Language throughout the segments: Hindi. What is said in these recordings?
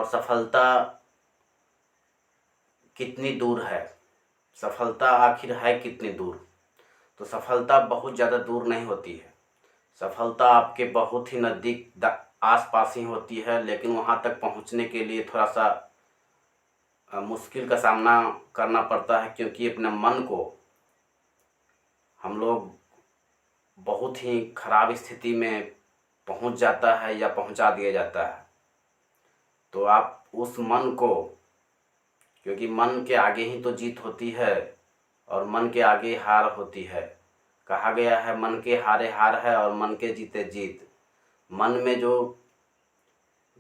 और सफलता कितनी दूर है, सफलता आखिर है कितनी दूर। तो सफलता बहुत ज़्यादा दूर नहीं होती है, सफलता आपके बहुत ही नज़दीक आस पास ही होती है, लेकिन वहाँ तक पहुँचने के लिए थोड़ा सा मुश्किल का सामना करना पड़ता है, क्योंकि अपने मन को हम लोग बहुत ही ख़राब स्थिति में पहुँच जाता है या पहुँचा दिया जाता है। तो आप उस मन को, क्योंकि मन के आगे ही तो जीत होती है और मन के आगे हार होती है। कहा गया है मन के हारे हार है और मन के जीते जीत। मन में जो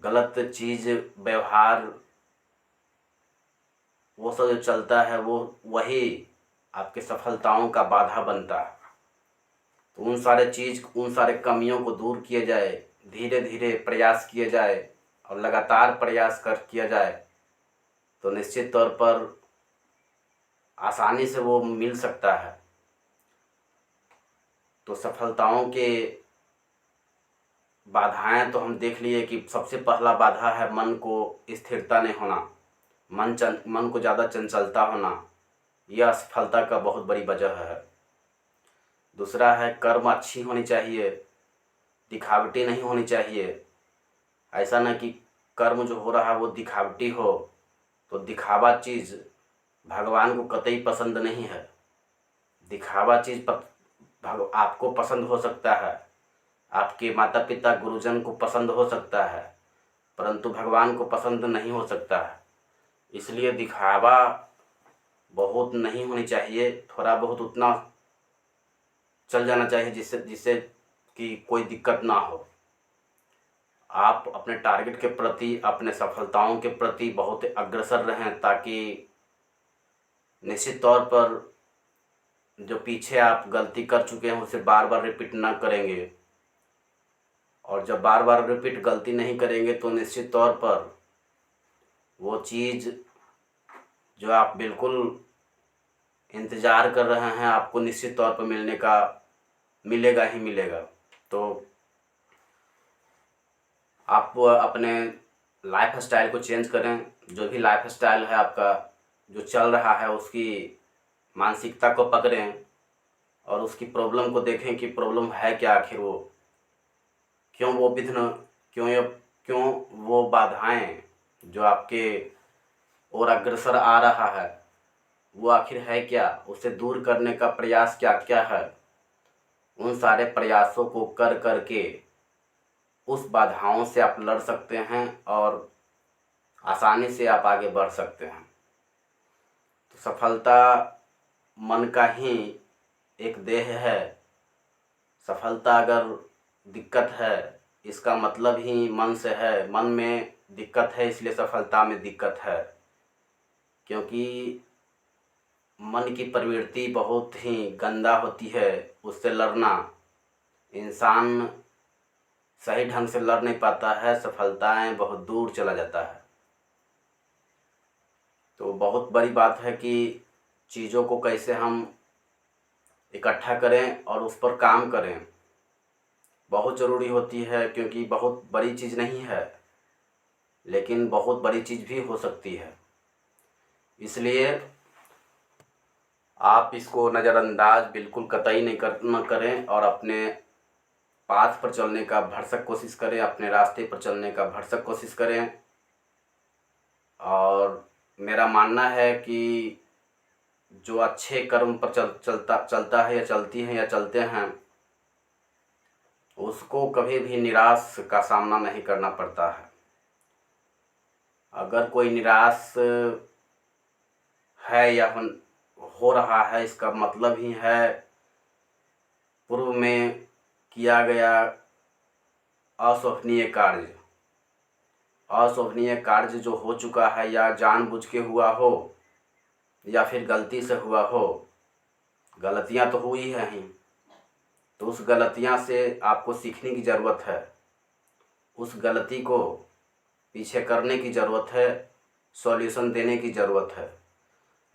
गलत चीज़ व्यवहार वो सब जो चलता है वो वही आपके सफलताओं का बाधा बनता है। तो उन सारे कमियों को दूर किया जाए, धीरे धीरे प्रयास किए जाए और लगातार प्रयास किया जाए तो निश्चित तौर पर आसानी से वो मिल सकता है। तो सफलताओं के बाधाएं तो हम देख लिए कि सबसे पहला बाधा है मन को स्थिरता नहीं होना, मन को ज़्यादा चंचलता होना, यह असफलता का बहुत बड़ी वजह है। दूसरा है कर्म अच्छी होनी चाहिए, दिखावटी नहीं होनी चाहिए। ऐसा ना कि कर्म जो हो रहा है वो दिखावटी हो, तो दिखावा चीज़ भगवान को कतई पसंद नहीं है। दिखावा चीज़ आपको पसंद हो सकता है, आपके माता पिता गुरुजन को पसंद हो सकता है, परंतु भगवान को पसंद नहीं हो सकता है। इसलिए दिखावा बहुत नहीं होनी चाहिए, थोड़ा बहुत उतना चल जाना चाहिए जिससे कि कोई दिक्कत ना हो। आप अपने टारगेट के प्रति, अपने सफलताओं के प्रति बहुत अग्रसर रहें, ताकि निश्चित तौर पर जो पीछे आप गलती कर चुके हैं उसे बार बार रिपीट ना करेंगे। और जब बार बार रिपीट गलती नहीं करेंगे तो निश्चित तौर पर वो चीज़ जो आप बिल्कुल इंतज़ार कर रहे हैं आपको निश्चित तौर पर मिलेगा ही मिलेगा। तो आप अपने लाइफ स्टाइल को चेंज करें। जो भी लाइफ स्टाइल है आपका जो चल रहा है उसकी मानसिकता को पकड़ें और उसकी प्रॉब्लम को देखें कि प्रॉब्लम है क्या, आखिर वो क्यों वो विघ्न, क्यों वो बाधाएं जो आपके और अग्रसर आ रहा है वो आखिर है क्या, उसे दूर करने का प्रयास क्या क्या है। उन सारे प्रयासों को कर करके उस बाधाओं से आप लड़ सकते हैं और आसानी से आप आगे बढ़ सकते हैं। तो सफलता मन का ही एक देह है। सफलता अगर दिक्कत है इसका मतलब ही मन से है, मन में दिक्कत है इसलिए सफलता में दिक्कत है। क्योंकि मन की प्रवृत्ति बहुत ही गंदा होती है, उससे लड़ना इंसान सही ढंग से लड़ नहीं पाता है, सफलताएं बहुत दूर चला जाता है। तो बहुत बड़ी बात है कि चीज़ों को कैसे हम इकट्ठा करें और उस पर काम करें, बहुत ज़रूरी होती है। क्योंकि बहुत बड़ी चीज़ नहीं है लेकिन बहुत बड़ी चीज़ भी हो सकती है। इसलिए आप इसको नज़रअंदाज बिल्कुल कतई न करें और अपने पाथ पर चलने का भरसक कोशिश करें, अपने रास्ते पर चलने का भरसक कोशिश करें। और मेरा मानना है कि जो अच्छे कर्म पर चलता है या चलती हैं या चलते हैं उसको कभी भी निराश का सामना नहीं करना पड़ता है। अगर कोई निराश है या हो रहा है इसका मतलब ही है पूर्व में किया गया अशोभनीय कार्य जो हो चुका है, या जानबूझ के हुआ हो या फिर गलती से हुआ हो। गलतियां तो हुई हैं ही, तो उस गलतियां से आपको सीखने की ज़रूरत है, उस गलती को पीछे करने की ज़रूरत है, सॉल्यूशन देने की ज़रूरत है।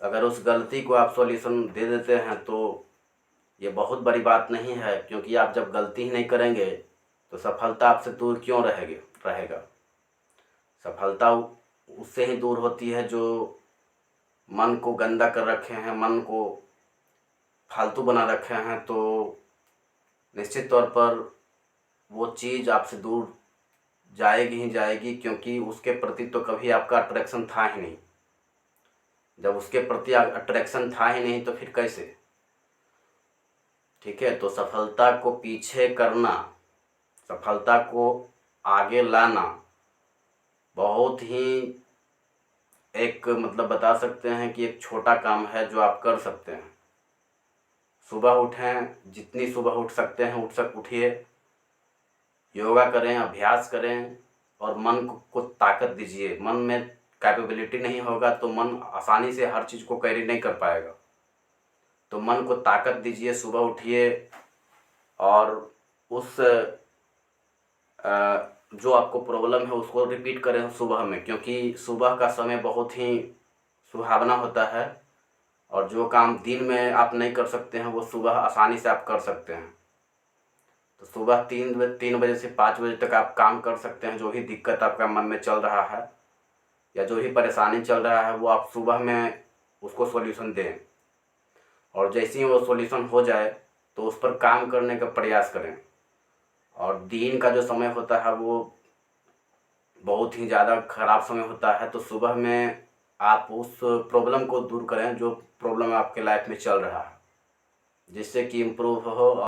अगर उस गलती को आप सॉल्यूशन दे देते हैं तो ये बहुत बड़ी बात नहीं है, क्योंकि आप जब गलती ही नहीं करेंगे तो सफलता आपसे दूर क्यों रहेगा। सफलता उससे ही दूर होती है जो मन को गंदा कर रखे हैं, मन को फालतू बना रखे हैं। तो निश्चित तौर पर वो चीज़ आपसे दूर जाएगी ही जाएगी, क्योंकि उसके प्रति तो कभी आपका अट्रैक्शन था ही नहीं। जब उसके प्रति अट्रैक्शन था ही नहीं तो फिर कैसे? ठीक है, तो सफलता को पीछे करना, सफलता को आगे लाना बहुत ही एक मतलब बता सकते हैं कि एक छोटा काम है जो आप कर सकते हैं। सुबह उठें, जितनी सुबह उठ सकते हैं उठिए, योगा करें, अभ्यास करें और मन को ताकत दीजिए। मन में कैपेबिलिटी नहीं होगा तो मन आसानी से हर चीज़ को कैरी नहीं कर पाएगा। तो मन को ताकत दीजिए, सुबह उठिए और उस जो आपको प्रॉब्लम है उसको रिपीट करें सुबह में, क्योंकि सुबह का समय बहुत ही सुहावना होता है और जो काम दिन में आप नहीं कर सकते हैं वो सुबह आसानी से आप कर सकते हैं। तो सुबह 3 बजे से 5 बजे तक आप काम कर सकते हैं। जो भी दिक्कत आपका मन में चल रहा है या जो भी परेशानी चल रहा है वो आप सुबह में उसको सॉल्यूशन दें, और जैसे ही वो सॉल्यूशन हो जाए तो उस पर काम करने का प्रयास करें। और दिन का जो समय होता है वो बहुत ही ज़्यादा ख़राब समय होता है, तो सुबह में आप उस प्रॉब्लम को दूर करें जो प्रॉब्लम आपके लाइफ में चल रहा है, जिससे कि इम्प्रूव हो।